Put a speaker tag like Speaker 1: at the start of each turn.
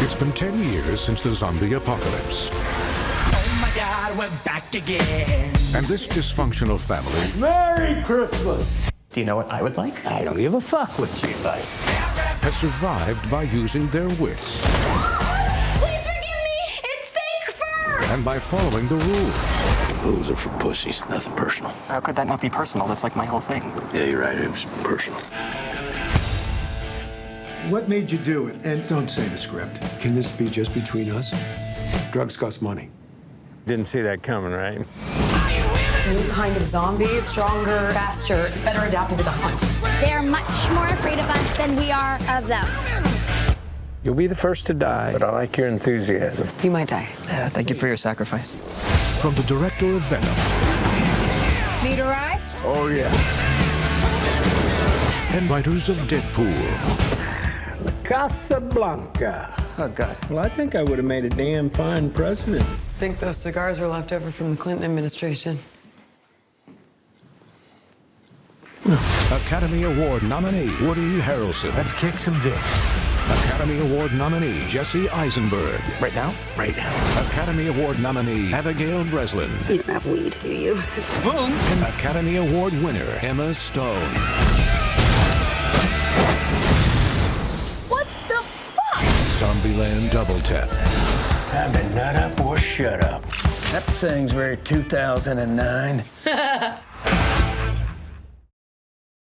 Speaker 1: It's been 10 years since the zombie apocalypse.
Speaker 2: Oh my God, we're back again.
Speaker 1: And this dysfunctional family
Speaker 3: Merry Christmas!
Speaker 4: Do you know what I would like?
Speaker 3: I don't give a fuck what you like.
Speaker 1: has survived by using their wits
Speaker 5: Please forgive me! It's fake fur!
Speaker 1: and by following the rules.
Speaker 6: Rules are for pussies, nothing personal.
Speaker 4: How could that not be personal? That's like my whole thing.
Speaker 6: Yeah, you're right, it was personal.
Speaker 7: What made you do it? And don't say the script.
Speaker 8: Can this be just between us? Drugs cost money.
Speaker 3: Didn't see that coming, right?
Speaker 9: New kind of zombies, stronger, faster, better adapted to the hunt.
Speaker 5: They're much more afraid of us than we are of them.
Speaker 3: You'll be the first to die, but I like your enthusiasm.
Speaker 9: You might die.
Speaker 4: Thank you for your sacrifice.
Speaker 1: From the director of Venom
Speaker 9: Need a ride?
Speaker 3: Oh, yeah.
Speaker 1: and writers of Deadpool,
Speaker 3: Casablanca.
Speaker 4: Oh, God.
Speaker 3: Well, I think I would have made a damn fine president.
Speaker 9: I think those cigars were left over from the Clinton administration.
Speaker 1: Academy Award nominee Woody Harrelson,
Speaker 3: Let's kick some dicks.
Speaker 1: Academy Award nominee Jesse Eisenberg,
Speaker 4: Right now?
Speaker 6: Right now.
Speaker 1: Academy Award nominee Abigail Breslin,
Speaker 10: You don't have weed, do you?
Speaker 1: and Academy Award winner Emma Stone.
Speaker 5: What the fuck?
Speaker 1: Zombieland Double Tap.
Speaker 3: Time to nut up or shut up. That sings very 2009.